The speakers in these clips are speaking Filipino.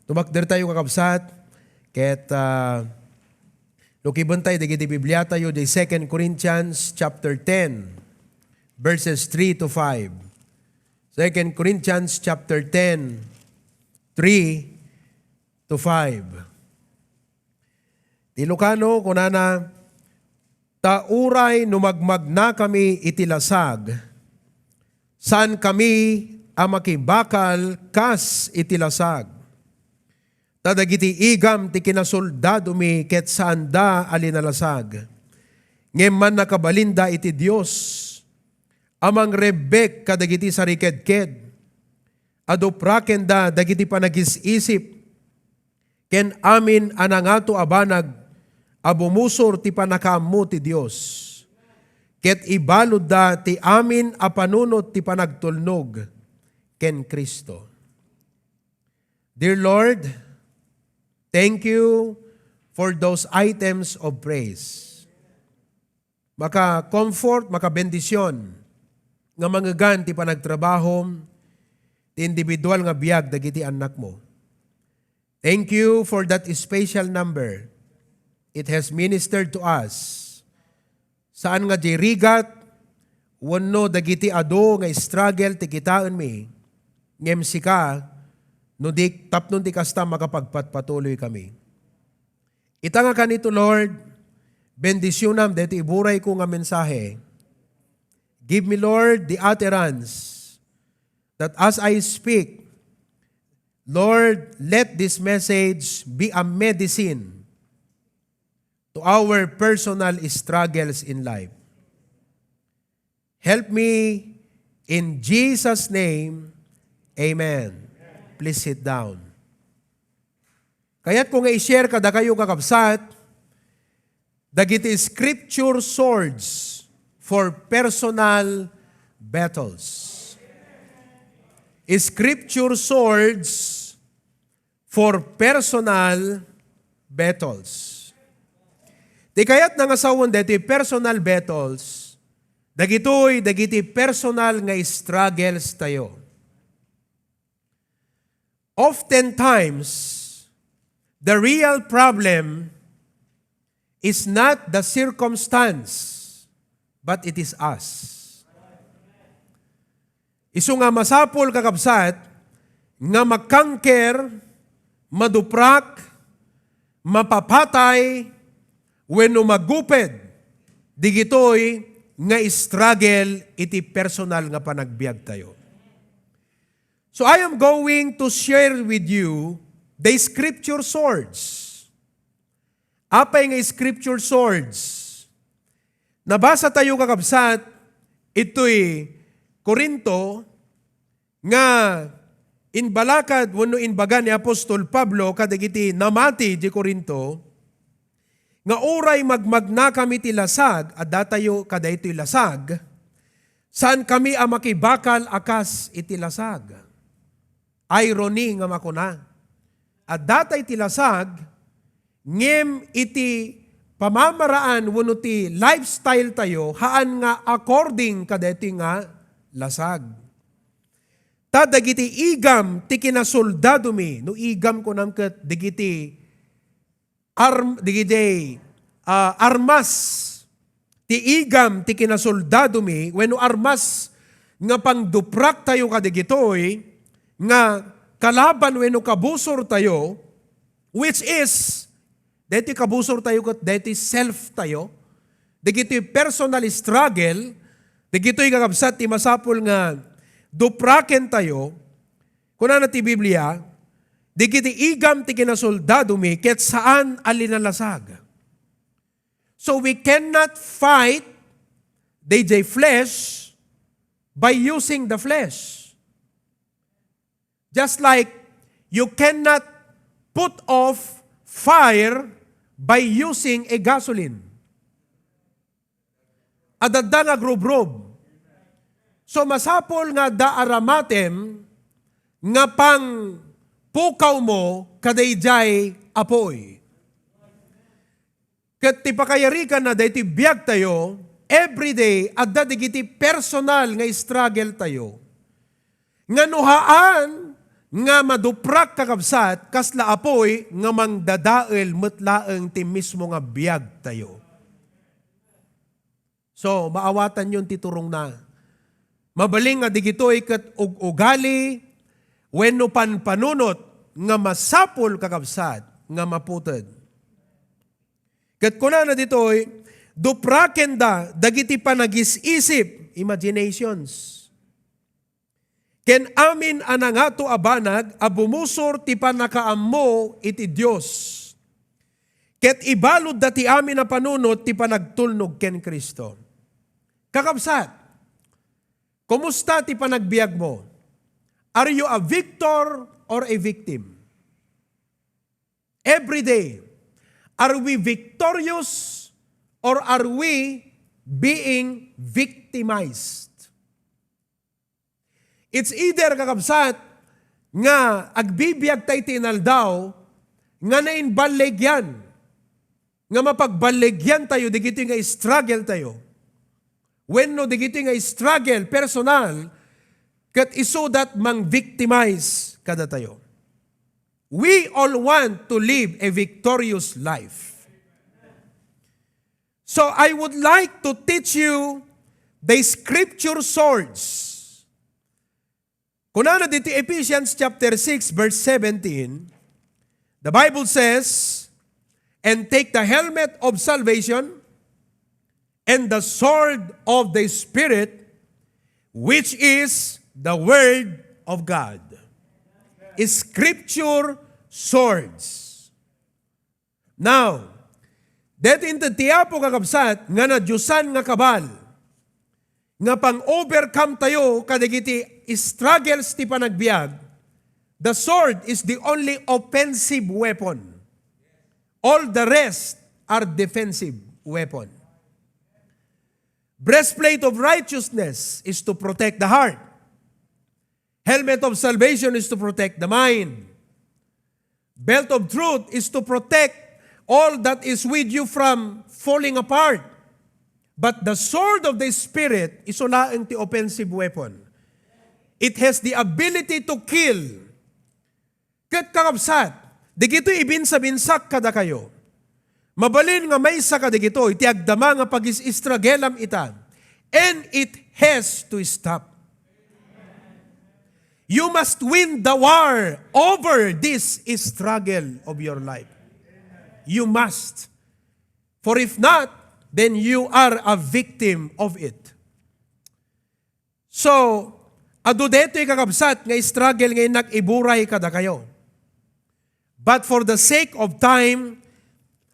Tumakder tayo kakabsat, ket lukiban tayo, digiti Biblia tayo, di 2 Corinthians chapter 10, verses 3 to 5. 2 Corinthians chapter 10, 3 to 5. Ilokano, kunana, tauray numagmag na kami itilasag, saan kami amakibakal kas itilasag. Tadagiti igam ti kinasoldado mi ket saanda alinalasag. Ngem man nakabalinda iti Dios, amang rebek kadagiti sariked-ked, adopraken da dagiti panagis-isip, ken amin anangato abanag, abumusor ti panakaammo ti Dios. Ket ibalod da ti amin apanunot ti panagtulnog, ken Kristo. Dear Lord, thank you for those items of praise. Maka-comfort, maka-bendisyon nga manggagan ti panagtrabaho ti individual nga biyag dagiti anak mo. Thank you for that special number. It has ministered to us. Saan nga jirigat, wano dagiti ado nga struggle ti kitaan mi, ngem sika, no di tapnon ti kasta makapagpatpatuloy kami. Ita nga kanito, Lord, bendisyonam dito iburay ko nga mensahe. Give me, Lord, the utterance that as I speak, Lord, let this message be a medicine to our personal struggles in life. Help me in Jesus' name, amen. Please sit down. Kaya't kung i-share kada kayo kakabsat, dagiti scripture swords for personal battles. Scripture swords for personal battles. Di kaya't nangasawon dito personal battles, dagiti personal nga struggles tayo. Oftentimes, the real problem is not the circumstance, but it is us. Isu nga masapol kakabsat, nga makangker, maduprak, mapapatay, wenno maguped, digitoy nga struggle iti personal nga panagbiag tayo. So I am going to share with you the scripture swords. Apay nga scripture swords. Nabasa tayo kakabsat, ito'y Korinto, nga inbalakad, wano inbaga ni Apostol Pablo, kadagiti namati di Korinto, nga oray magmagna kami tilasag, at datayo kada ito'y lasag, saan kami amakibakal akas itilasag. Irony nga makuna. At datay tilasag, ngem iti pamamaraan wano ti lifestyle tayo, haan nga according kadeti nga lasag. Tadagiti igam ti kinasoldado mi, no igam ko nam ket digiti armas ti igam ti kinasoldado mi, wenno armas nga pangduprak tayo kadigitoy, nga kalaban wenno kabusor tayo, which is, deti kabusor tayo kat deti self tayo, digiti personal struggle, digito'y kakabsat ti masapol nga dupraken tayo, kunana ti Biblia, digiti igam ti kinasoldado mi, ket saan alinalasag. So we cannot fight the flesh by using the flesh. Just like you cannot put off fire by using a gasoline. Adadda nga grob-rob. So masapol nga daaramatem nga pang pukaw mo kadayjay apoy. Ket ti pakayari ka na dayti biag tayo, everyday adda digiti personal nga struggle tayo. Nga nuhaan nga maduprak kakabsat, kasla apoy, nga mangdadael metlaeng ti mismo nga biyag tayo. So, maawatan yun titurong na. Mabaling nga digitoy ket ugali, wenno panpanunot, nga masapol kakabsat, nga maputed. Ket kuna na ditoy, dupraken da, dagiti panagis-isip, imaginations. Ken amin anangato abanag, abumusor ti panakaammo iti Dios. Ket ibalod dati amin na panunot ti panagtulnog ken Kristo. Kakabsat, kumusta ti panagbiag mo? Are you a victor or a victim? Every day, are we victorious or are we being victimized? It's either kakabsat nga agbibiyag tayo tinaldaw nga nainbaligyan, nga mapagbaligyan tayo, digito nga struggle tayo. When no digito nga struggle personal, kat iso that mang victimize kada tayo. We all want to live a victorious life. So I would like to teach you the scripture swords. Kunana dito Ephesians chapter 6 verse 17, the Bible says, and take the helmet of salvation and the sword of the Spirit, which is the Word of God. Scripture swords. Now, that in the tiyapo kakabsat, nga na Diyosan nga kabal, nga pang-overcome tayo kadagiti struggles ti panagbiag, the sword is the only offensive weapon. All the rest are defensive weapon. Breastplate of righteousness is to protect the heart. Helmet of salvation is to protect the mind. Belt of truth is to protect all that is with you from falling apart. But the sword of the Spirit is ulaang ti offensive weapon. It has the ability to kill. Ket kakabsat, digito ibinsa-binsak kada kayo. Mabalin nga may sa kadigito, iti agdama nga pag-istragelam ita. And it has to stop. You must win the war over this struggle of your life. You must. For if not, then you are a victim of it. So, adu deto'y kakabsat nga struggle ngayon nag-iburay kada kayo. But for the sake of time,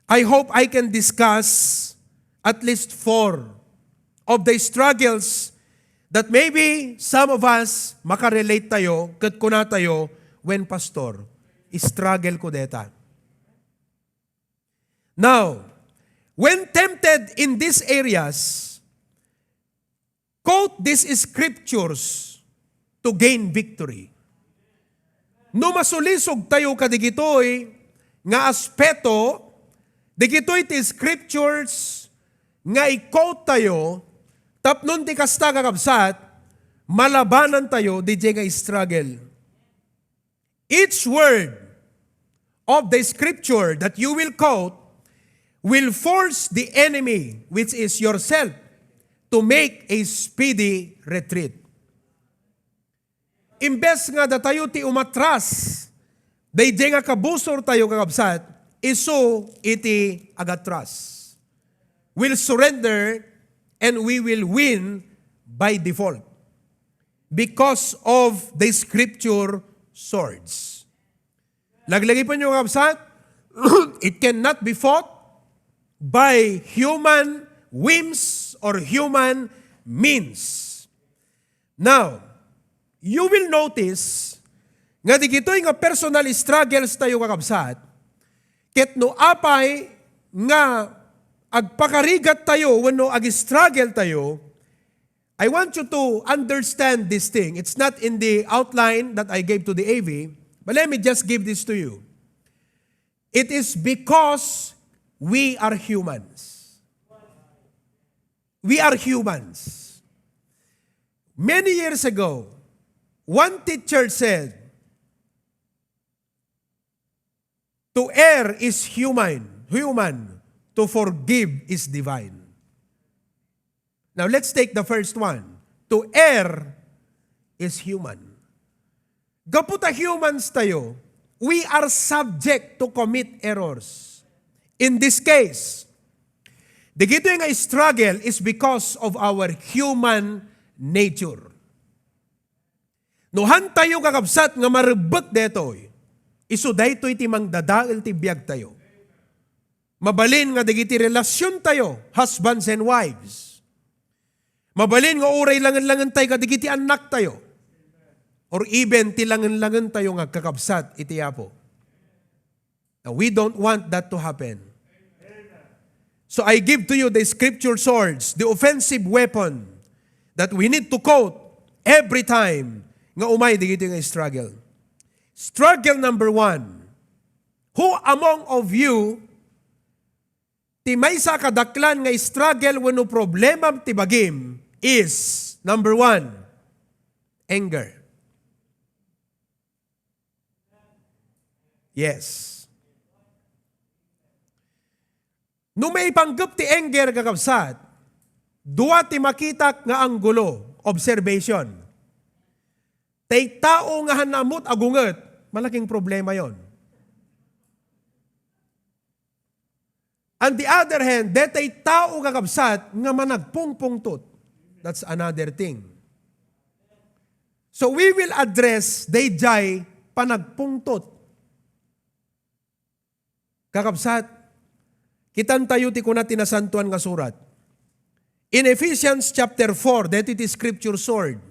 I hope I can discuss at least 4 of the struggles that maybe some of us makarelate tayo, kat kuna tayo, when pastor, struggle ko deta. Now, when tempted in these areas, quote these scriptures to gain victory. No masulisog tayo kadigitoy nga aspeto, digitoy ti scriptures nga i-quote tayo, tapnon ti kasta kakabsat, malabanan tayo, di nga struggle. Each word of the scripture that you will quote will force the enemy, which is yourself, to make a speedy retreat. Imbes nga da tayo ti umatras, di nga kabusor tayo kakabsat, iso iti agatras. Will surrender and we will win by default because of the scripture swords. Laglagi pa nyo kakabsat, it cannot be fought by human whims or human means. Now, you will notice nga digitoy nga personal struggles tayo kakabsat, ket no apay nga agpakarigat tayo wenno ag-struggle tayo, I want you to understand this thing. It's not in the outline that I gave to the AV, but let me just give this to you. It is because we are humans. We are humans. Many years ago, one teacher said, To err is human. Human. To forgive is divine. Now let's take the first one. To err is human. Gaputa humans tayo, we are subject to commit errors. In this case, the gito nga struggle is because of our human nature. Nuhan tayo kakabsat nga maribot detoy, iso daytoy ti mangdadael ti biag tayo. Mabalin nga digiti relasyon tayo, husbands and wives. Mabalin nga uray langan-langan tayo kadigiti anak tayo. Or even ti langan-langan tayo nga kakabsat iti apo. Now, we don't want that to happen. So I give to you the scripture swords, the offensive weapon that we need to quote every time nga umay digiti nga struggle. Struggle number 1. Who among of you ti may sa kadaklan nga struggle wenno problema ti bagim is number 1, anger. Yes. Nung may panggap ti anger kakabsat, duwa ti makitak nga anggulo, observation. Tay tao nga hanamot agunget, malaking problema yon. On the other hand, detay tao kakabsat nga managpungpungtot. That's another thing. So we will address dayjay panagpungtot. Kakabsat, kitan tayo ti kuna tinasantuan nga surat. In Ephesians chapter 4, dito iti scripture sword,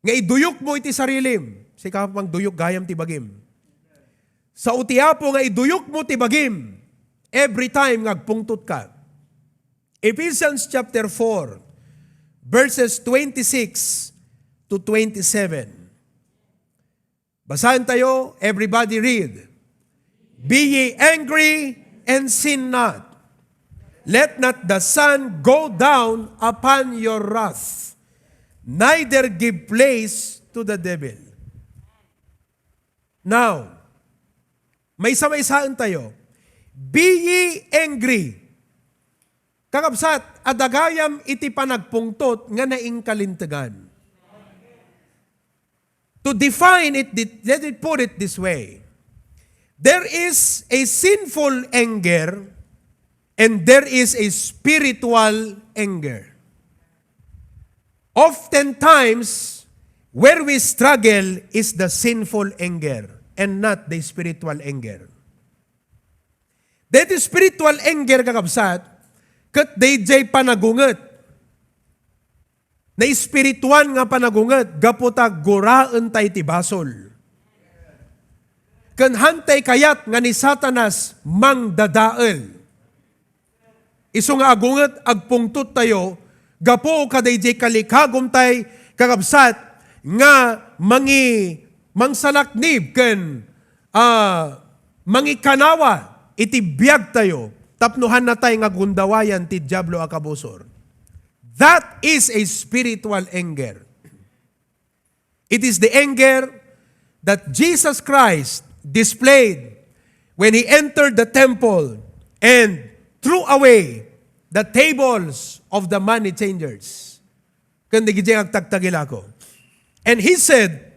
nga iduyok mo iti sarilim, si kapang duyok gayam ti bagim. Sa utiapo nga iduyok mo ti bagim, every time ngagpungtot ka. Ephesians chapter 4, verses 26 to 27. Basahan tayo, everybody read. Be ye angry and sin not. Let not the sun go down upon your wrath, neither give place to the devil. Now, may sama-isaan tayo. Be ye angry. Kakabsat, adagayam iti panagpungtot nga naingkalintagan. To define it, let it put it this way. There is a sinful anger and there is a spiritual anger. Oftentimes, where we struggle is the sinful anger and not the spiritual anger. That is spiritual anger kakabsat, kat dayjay panagunget. Na spiritual nga panagunget, gaputa guraan tay ti basol. Kan hantay kayat nga ni Satanas mangdadael. Isu nga agunget agpungtut tayo, gapo kadayjay kalikagom tay kakabsat nga mangsalaknib ken mangikanawa iti biag tayo, tapnuhan na tayo nga gundawayan ti diablo akabusor. That is a spiritual anger. It is the anger that Jesus Christ displayed when He entered the temple and threw away the tables of the money changers. Kundi gijeng agtagtagila ko. And He said,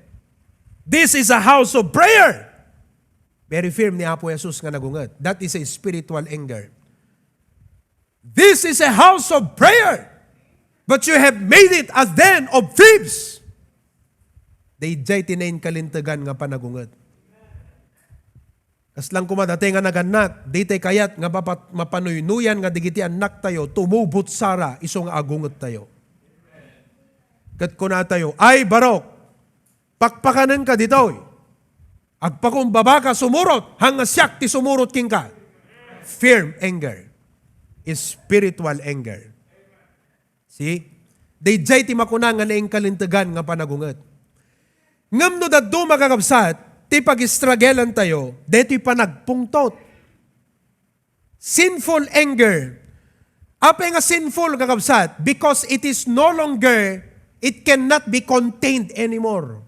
this is a house of prayer. Very firm ni Apo Jesus nga nagungat. That is a spiritual anger. This is a house of prayer, but you have made it a den of thieves. Dayjay tinayin kalintagan nga panagungat. Kaslang kumadatay nga naganak, ditay kayat nga mapanuynuyan nga digiti anak tayo, tumubot sara, isong agungot tayo. Kat kuna tayo, ay barok, pakpakanan ka ditoy. Agpakumbaba ka sumurot, hanga siyak ti sumurot king ka. Firm anger is spiritual anger. See? Dayjay ti makunang nga naing kalintagan nga panagungot. Ngam no daddo makakabsat, ti pag-istragelan tayo, deto'y panagpungtot. Sinful anger. Apa nga sinful kakabsat? Because it is no longer, it cannot be contained anymore.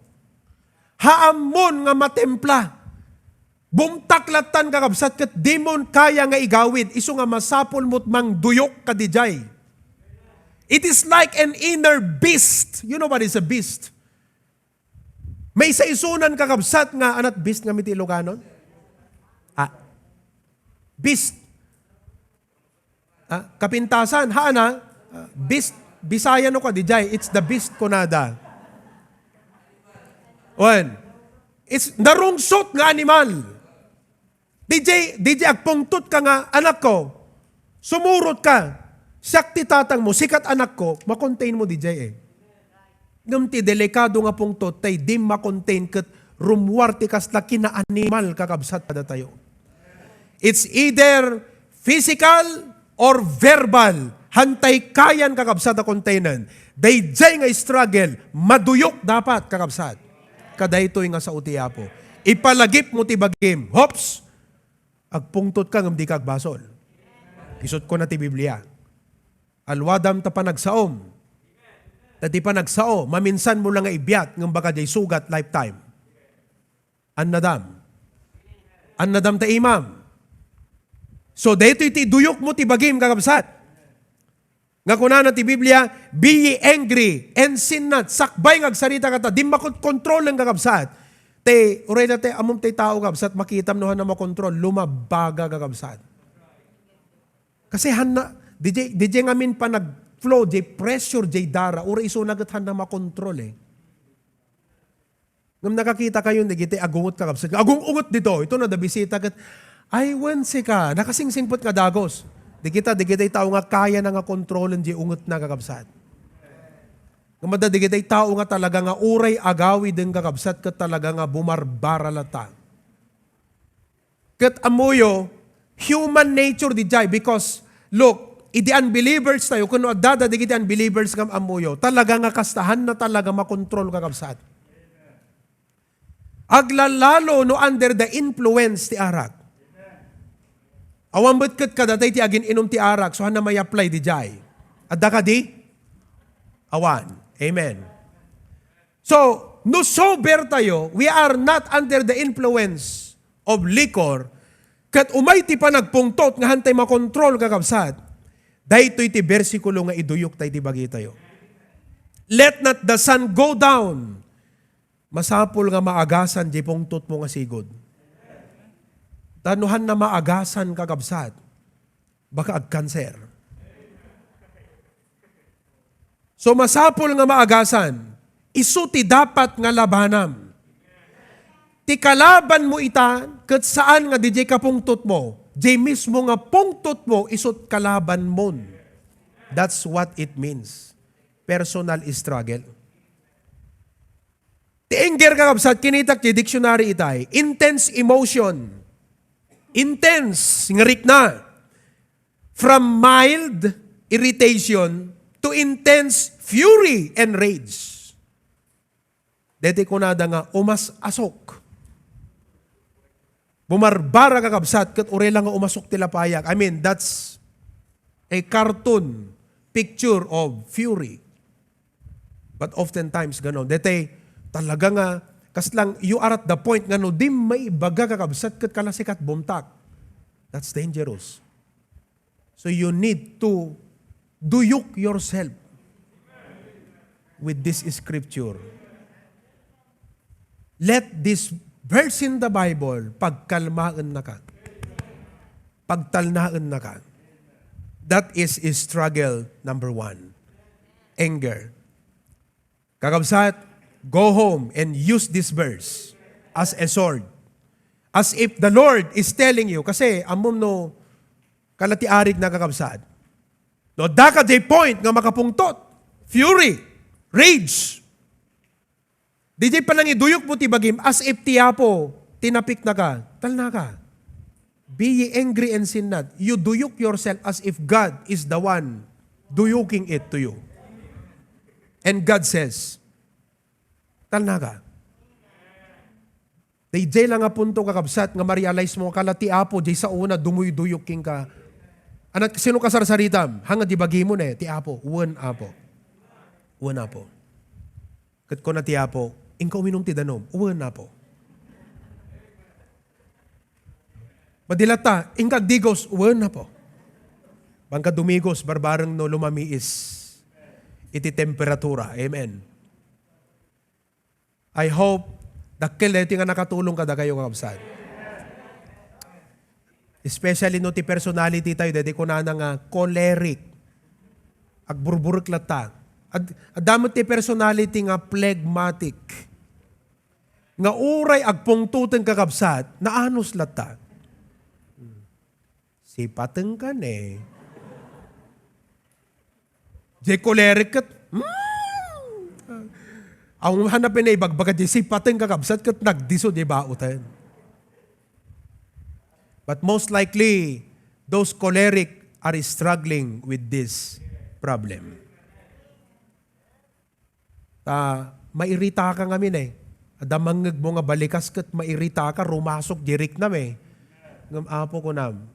Haamon nga matempla. Bumtaklatan kakabsat kat demon kaya nga igawid. Iso nga masapol mo't mang duyok kadijay. It is like an inner beast. You know what is a beast? May sa isunan kakabsat nga anat beast nga miti Ilocano. Beast. Kapintasan. Beast. Bisaya no kadijay. It's the beast kunada. It's narungsot nga animal. DJ agpungtot ka nga, anak ko, sumurot ka, sakti tatang mo, sikat anak ko, makontain mo DJ eh. Ngamti delikado nga pungtot, tay di makontain kat rumwarti kas laki na animal kakabsat pada tayo. It's either physical or verbal. Hantay kayan kakabsat na kontainan. DJ nga struggle, maduyok dapat kakabsat. Kadaytoy nga sa utiapo. Ipalagip mo tibagim. Hops! Agpungtot ka ng di kagbasol. Isot ko na ti Biblia. Alwadam ta panagsaom. Tati panagsao, maminsan mo lang nga ibiyat ng baka jay sugat lifetime. Annadam ta imam. So dito iti duyok mo ti bagim kakabsat. Nga kuna na ti Biblia, be ye angry and sin not. Sakbay ngagsarita kata, di makot control ng kakabsat. Uray na amom tay tao kabsat, makitam no na makontrol, lumabaga kakabsat. Kasi DJ ngamin pa nag-flow, pressure, dara, uray iso nagat na makontrol eh. Ngam nakakita kayo, nagiti agungot kakabsat. Agungungot dito, ito na dabisita kat, ay wense ka, nakasingsingpot ka dagos. Di kita tao nga kaya na nga kontrolin, di ungot na kakabsat. Madadigiday tao nga talaga nga uray agawi din kakabsat kat talaga nga bumarbara lata. Kat amuyo, human nature di jay because, look, idi unbelievers tayo, kuno adada digiti unbelievers ngam amuyo, talaga nga kastahan na talaga makontrol kakabsat. Aglalalo no under the influence ti arak. Awang kat kadatay ti agin inom ti arak, so na may apply di jay. Adda ka di? Awan. Amen. So, no sober tayo, we are not under the influence of liquor, kat umay ti pa nagpungtot nga hantay makontrol kakabsat, dahito iti versikulo nga iduyok tayo ti bagi tayo. Let not the sun go down. Masapol nga maagasan di pungtot mo nga sigod. Tanuhan na maagasan kakabsat, baka ag-cancer. So masapol nga maagasan, isuti dapat nga labanam. Ti kalaban mo ita, kat saan nga di kapungtot mo, di mismo nga pungtot mo, isut kalaban mo. That's what it means. Personal struggle. Ti anger kakabsat, kinitak ti dictionary itay, intense emotion. Intense, ngarik na. From mild irritation to intense fury and rage. Deti ko nada nga, umas-asok. Bumarbara kakabsat, kat ure lang nga umasok tila payak. I mean, that's a cartoon picture of fury. But oftentimes, gano'n. Deti, talaga nga, kaslang, you are at the point, nga no, di may baga kakabsat, kat kalasikat bumtak. That's dangerous. So you need to duyok yourself with this scripture. Let this verse in the Bible pagkalmaan na ka. Pagtalnaan na ka. That is struggle number 1. Anger. Kakabsat, go home and use this verse as a sword. As if the Lord is telling you, kasi amom no kalatiarig na kakabsat. No, daka day point nga makapungtot. Fury. Rage. DJ pa lang iduyok mo ti bagim as if tiyapo, tinapik na ka, talna ka. Be ye angry and sin not. You duyok yourself as if God is the one duyuking it to you. And God says, talna ka. DJ lang nga punto kakabsat nga ma-realize mo kalati apo, jay sa una dumuy-duyuking ka. Anat sino ka sarsaritam? Hanga di bagi mo na ti apo. Wan apo. Wan apo. Kat ko na ti apo, ingkaw minum ti danom. Wan apo. Madilata, ingkag digos, uwan na po. Bangka dumigos, barbarang no lumamiis. Iti temperatura. Amen. I hope, dakil na ito nga nakatulong kada kayo kakabsat. Especially no ti personality tayo, dati ko na nga choleric. Agburburuk lata. Adamot ti personality nga phlegmatic. Nga uray agpungtuten kakabsat, na anos lata. Sipateng ka ne. Di choleric kat, ang hanapin na ibagbaga di sipateng kakabsat kat nagdiso di bautan. But most likely, those choleric are struggling with this problem. Mairita ka ngamin eh. Adamangag mo nga balikas kat mairita ka, rumasok dirik nam eh. Ngam apo ko nam,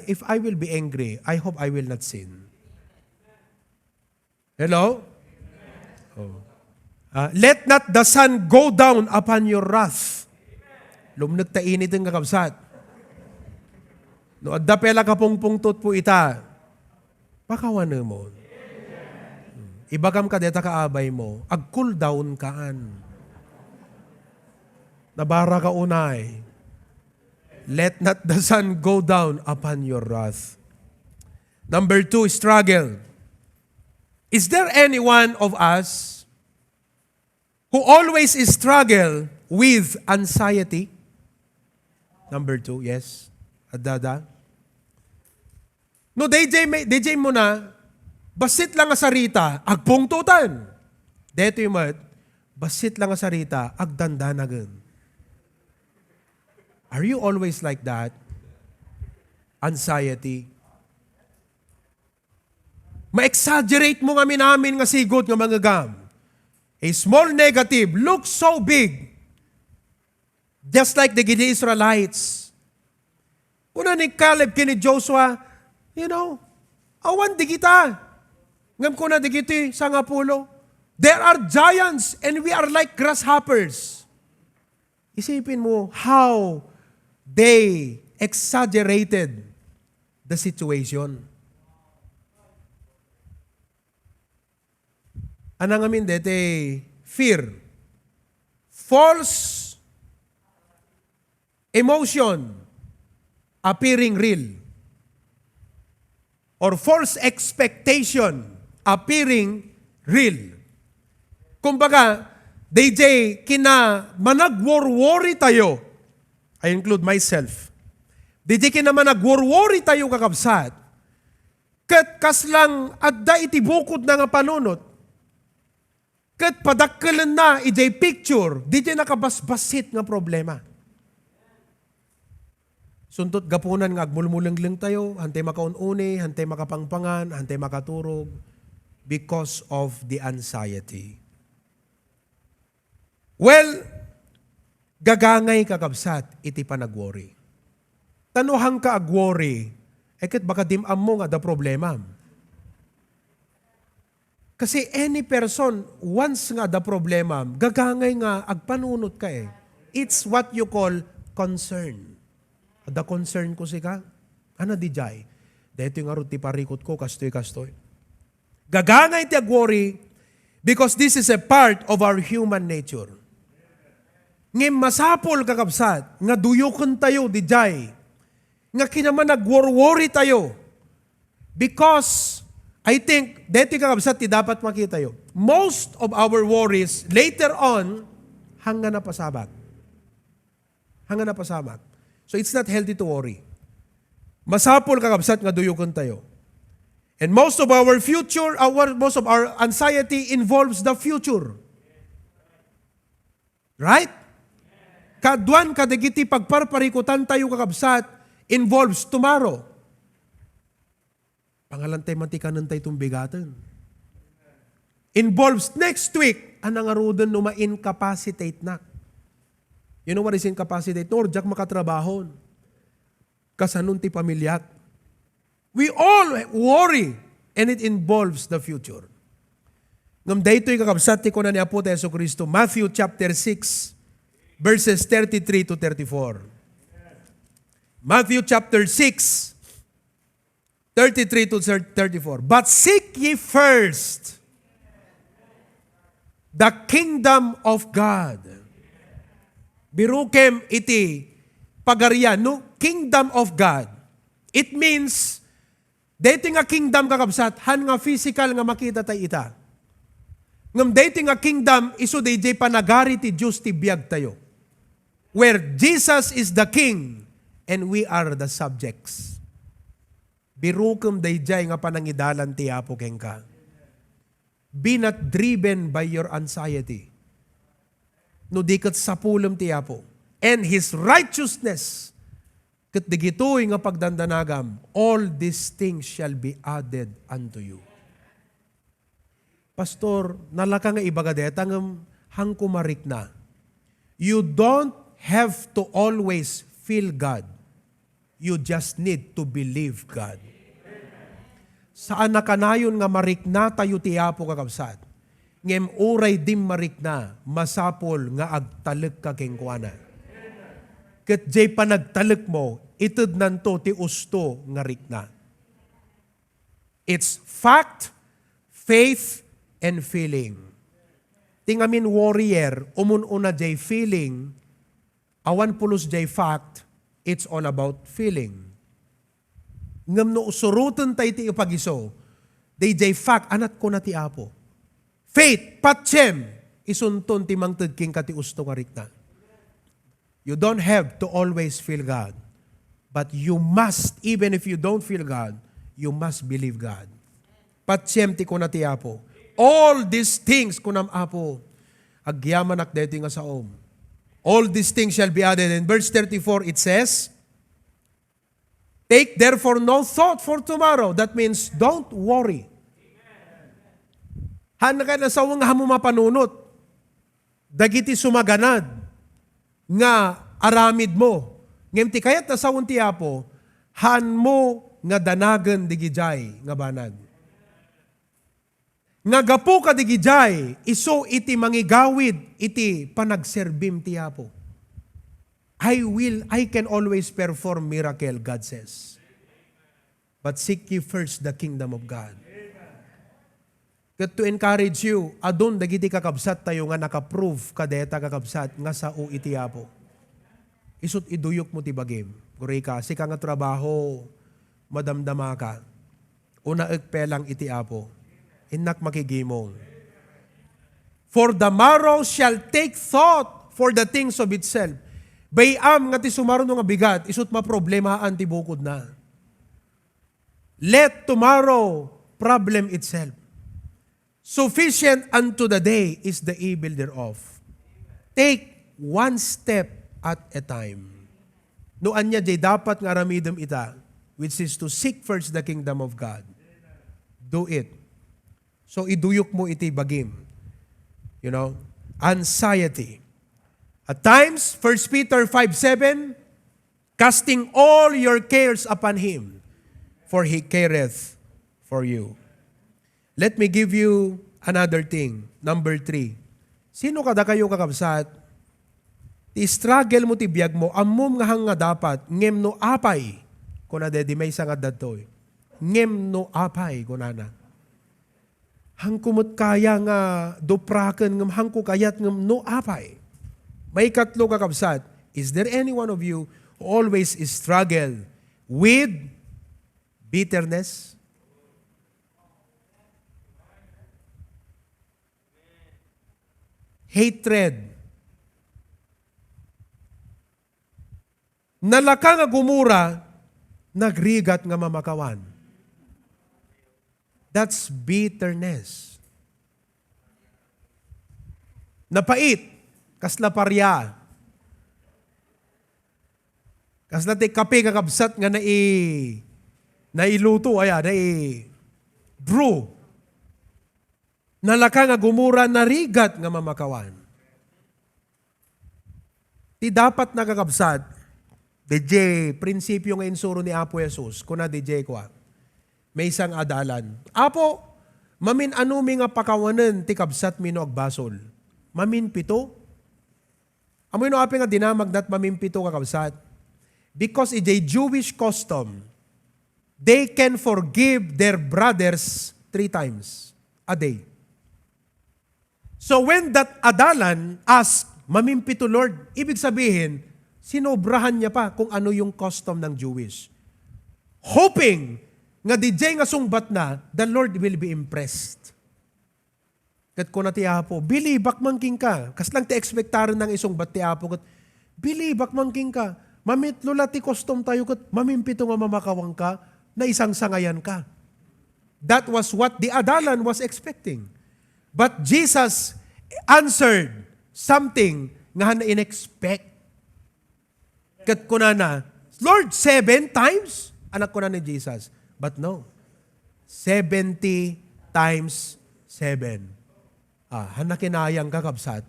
if I will be angry, I hope I will not sin. Hello? Oh. Let not the sun go down upon your wrath. Lumnag ta init ang kakabsat. No, adda pela kapungpungtot po ita. Pakawan mo. Ibagam ka deta kaabay mo. Ag-cool down kaan. Nabara ka unay. Let not the sun go down upon your wrath. Number 2, struggle. Is there anyone of us who always struggle with anxiety? Number 2, yes. Adada. No, DJ mo na, basit lang nga sarita, agpungtutan. Deto yung mat, basit lang nga sarita, agdandanagan. Are you always like that? Anxiety. Ma-exaggerate mo nga minamin nga sigot nga mga gam. A small negative looks so big. Just like the Israelites. Una ni Caleb kini Joshua, awan di kita. Ngam ko na di kiti sa ngapulo. There are giants and we are like grasshoppers. Isipin mo how they exaggerated the situation. Anang amin dete fear, false emotion appearing real, or false expectation appearing real. Kumbaga, DJ, kina manag-worry tayo. I include myself. DJ, kina manag-worry tayo kakabsat. Kat kaslang adda itibukod na nga panunot. Kat padakkelan na ijay picture, DJ nakabasbasit nga problema. Suntot gapunan nga agmulmulang tayo, hantay makaununi, hantay makapangpangan, hantay makaturog because of the anxiety. Well, gagangay kakabsat, iti pa nag-worry. Tanuhang ka ag-worry, eket baka dimam mo nga da problema. Kasi any person, once nga da problema, gagangay nga agpanunot ka eh. It's what you call concern. The concern ko sika, ano di jay? Dito yung arot ti parikot ko, kastoy. Gagangay ti ag-worry because this is a part of our human nature. Ngem masapol kakabsat, nga duyukon tayo di jay. Nga kinaman nag-worry tayo. Because, I think, dito kakabsat ti dapat makita tayo. Most of our worries, later on, hanggang na pasabak. So it's not healthy to worry. Masapol kakabsat nga duyukon tayo. And most of our anxiety involves the future. Right? Kaduan kadagiti pagparparikutan tayo kakabsat involves tomorrow. Pangalantay matikanan tayo itong bigatan. Involves next week, anang arudan no ma-incapacitate na. You know what is incapacitate? Norjak makatrabahon. Kasanun ti pamilyak. We all worry and it involves the future. Ngam daytoy kakabsat ti ko na ni Apo Jesu Kristo, Matthew chapter 6, verses 33 to 34. Matthew chapter 6, 33 to 34. But seek ye first the kingdom of God. Birukem iti pagarian, no? Kingdom of God. It means, dating nga kingdom kakabsat, han nga physical nga makita tayo ita. Ngam dating nga kingdom, iso DJ panagari ti Diyos ti biyag tayo. Where Jesus is the king and we are the subjects. Birukem DJ nga panangidalan ti Apo keng ka. Be not driven by your anxiety. No di kat sapulem ti Apo. And His righteousness, kat digitoy nga pagdandanagam, all these things shall be added unto you. Pastor, nalaka nga ibagadeta ng hangkumarik na. You don't have to always feel God. You just need to believe God. Saan nakanayon nga marik na tayo ti Apo kakabsat? Ngem uray dim marik na, masapol nga agtalek ka kengkuana. Ket jay panagtalek mo, itud nanto ti usto nga rik na. It's fact, faith, and feeling. Tingamin warrior, umununa jay feeling, awan pulos jay fact, it's all about feeling. Ngam no usurutan tayo ti ipagiso, day jay fact, anat ko na ti Apo. Faith, patsem, isunton ti mangtad king kati usto nga rikna. You don't have to always feel God. But you must, even if you don't feel God, you must believe God. Patsem ti ko na ti Apo. All these things kunam Apo, agyaman ak deti nga saom. All these things shall be added. In verse 34 it says, take therefore no thought for tomorrow. That means don't worry. Han ka na sa nga hamo mapanunot. Dagiti sumaganad nga aramid mo. Ngem ti kayat na sa ti Apo, han mo nga danagan digijay nga banag. Nga gapo ka digijay, iso iti mangigawid iti panagserbim ti Apo. I can always perform miracle, God says. But seek ye first the kingdom of God. To encourage you, adun dagiti kakabsat tayo nga nakaprove kadeta kakabsat nga sa u iti Apo. Isut iduyok mo ti bagim. Guri ka, sika nga trabaho, madamdama ka. Una ekpelang iti Apo. Inak makigimong. For the morrow shall take thought for the things of itself. Bayam nga ti sumaro nga bigat, isut maproblemahan ti bukod na. Let tomorrow problem itself. Sufficient unto the day is the evil thereof. Take one step at a time. No anya jay dapat nga aramidem ita, which is to seek first the kingdom of God. Do it. So iduyok mo iti bagim. You know, anxiety. At times, 1 Peter 5:7, casting all your cares upon Him, for He careth for you. Let me give you another thing. Number 3. Sino kada kayo kakabsat? Ti struggle mo ti biyag mo, amom nga hang nga dapat, ngem no apay, kuna dedi may sangad datoy. Ngem no apay, kunana. Hang kumot kaya nga dopraken, ngem hang kukayat ngem no apay. May katlo kakabsat. Is there any one of you who always struggle with bitterness? Hatred. Nalaka nga gumura, nagrigat nga mamakawan. That's bitterness. Napait, kasla parya. Kasla ti kape kakabsat nga nailuto, brew. Nalaka nga gumura, narigat nga mamakawan. Ti dapat nakakabsat, DJ, prinsipyo nga insuro ni Apo Jesus, kuna DJ ko, may isang adalan. Apo, mamin anumi nga pakawanan ti kabsat mino agbasol. Mamin pito? Amoy no api nga dinamag dat mamin pito kakabsat. because it's a Jewish custom, they can forgive their brothers 3 times a day. So when that adalan asked, "Mamimpi to Lord," ibig sabihin, sinobrahan niya pa kung ano yung custom ng Jewish. Hoping nga DJ nga sungbat na, the Lord will be impressed. Kat ko na ti Apo, bilibak mangking ka. Kas lang ti ekspektaran ng isungbat ti Apo, kat bilibak mangking ka. Mamitlula ti custom tayo, kat mamimpito nga mamakawang ka, na isang sangayan ka. That was what the adalan was expecting. But Jesus answered something nga na in-expect. Kat ko na, Lord, 7 times? Anak ko na ni Jesus. But no, 70 times 7. Hanakinayang kakabsat.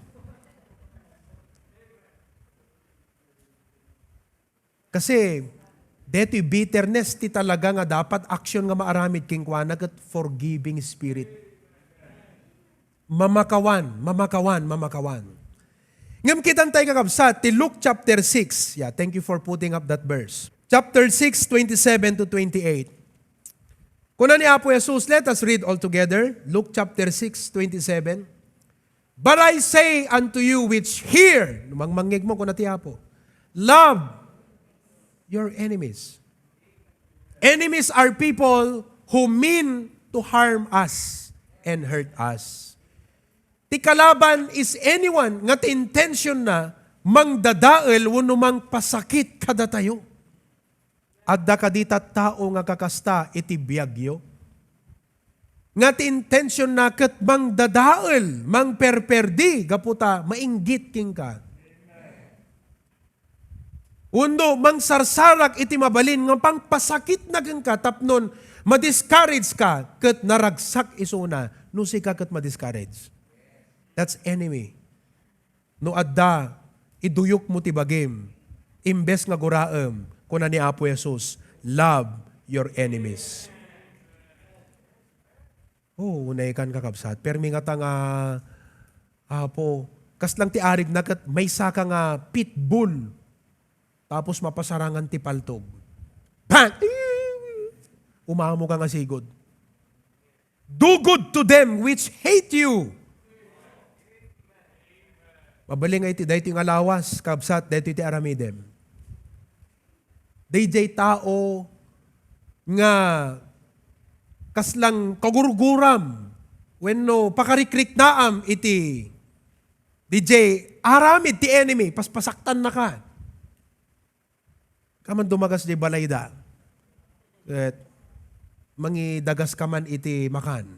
Kasi, deto'y bitterness ti talaga nga dapat action nga maaramid king kwanag at forgiving spirit. Mamakawan. Ngam kitan tayo kakabsat, ti Luke chapter 6. Yeah, thank you for putting up that verse. Chapter 6, 27 to 28. Kuna ni Apo Jesus, let us read all together. Luke chapter 6, 27. But I say unto you which hear, mangmangig mo kuna ti Apo, love your enemies. Enemies are people who mean to harm us and hurt us. Ti kalaban is anyone nga ti intention na mangdadael wano mang pasakit kada tayo. Adda kadita tao nga kakasta iti biyagyo. Nga ti intention na ket mangdadael, mangperperdi, gaputa, mainggit king ka. Undo, mangsarsarak iti mabalin, nga pang pasakit na kang ka, tapnon, madiscourage ka, ket naragsak isuna, no si ka ket madiscourage. That's enemy. No adda, iduyok mo ti bagim, imbes nga guraem, kuna ni Apo Jesus, love your enemies. Unay kan kakabsat. Permi nga ta nga, Apo, kas lang ti arig na kat may saka nga pitbull, tapos mapasarangan ti paltog. Bang! Umamo ka nga sigod. Do good to them which hate you. Mabaling iti, dahito yung alawas, kabsat, dahito iti aramidem. DJ tao nga kaslang kagurguram wenno pakarikrik naam iti DJ aramid ti enemy paspasaktan na ka. Kaman dumagas di balayda. Mangidagas kaman iti makan.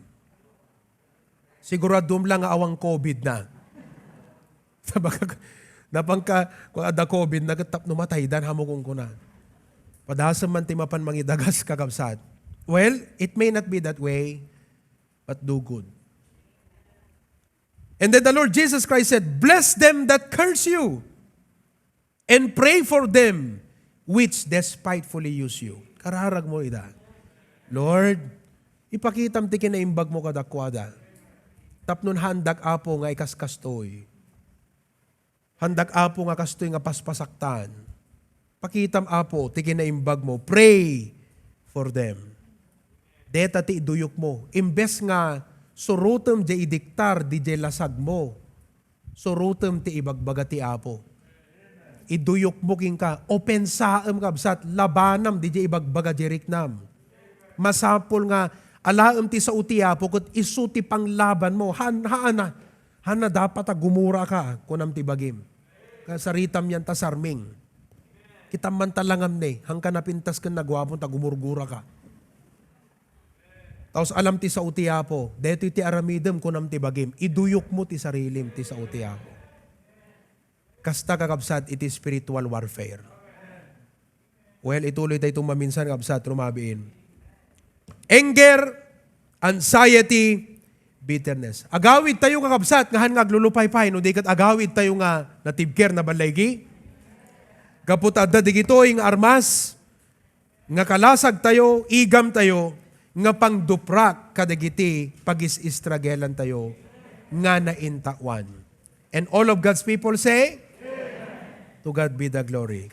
Siguradum lang nga awang COVID na. Napangka kung ada COVID nagatap numatay dan hamukong kuna. Padasam man timapan mangidagas kakabsat. Well, it may not be that way, but do good. And then the Lord Jesus Christ said, bless them that curse you, and pray for them which despitefully use you. Kararag mo ida. Lord, ipakitam ti kinaimbag mo kadakwada. Tapnon handak Apo nga ikaskastoy. Handak Apo nga kastoy nga paspasaktan. Pakitam Apo, ti kinaimbag mo, pray for them. Deta ti iduyok mo. Imbes nga, surutem di idiktar di lasag mo. Surutem ti ibagbaga ti Apo. Iduyok mo king ka, opensaem kabsat, labanam di ibagbaga diriknam. Masapol nga, alaem ti sa uti Apo, kut isuti pang laban mo, hana dapat gumura ka, kunam ti bagim. Kasaritam yan ta sarming. Kitam man talangam ne, hangka napintas ka nagwapon, tagumurgura ka. Tapos alam ti sa uti Apo, deto ti aramidem kunam ti bagim, iduyok mo ti sarilim ti sa uti Apo. Kasta kakabsat, iti spiritual warfare. Well, ituloy tayo itong maminsan kakabsat, rumabiin. Anger, anxiety, bitterness. Agawid tayo kakabsat, ngahan nga aglulupay-pay, no di kat agawid tayo nga natibker na balaygi. Kaput adda digitoy nga armas, nga kalasag tayo, igam tayo, nga pangduprak kadagiti pagis-istragelan tayo, nga naintawan. And all of God's people say, to God be the glory.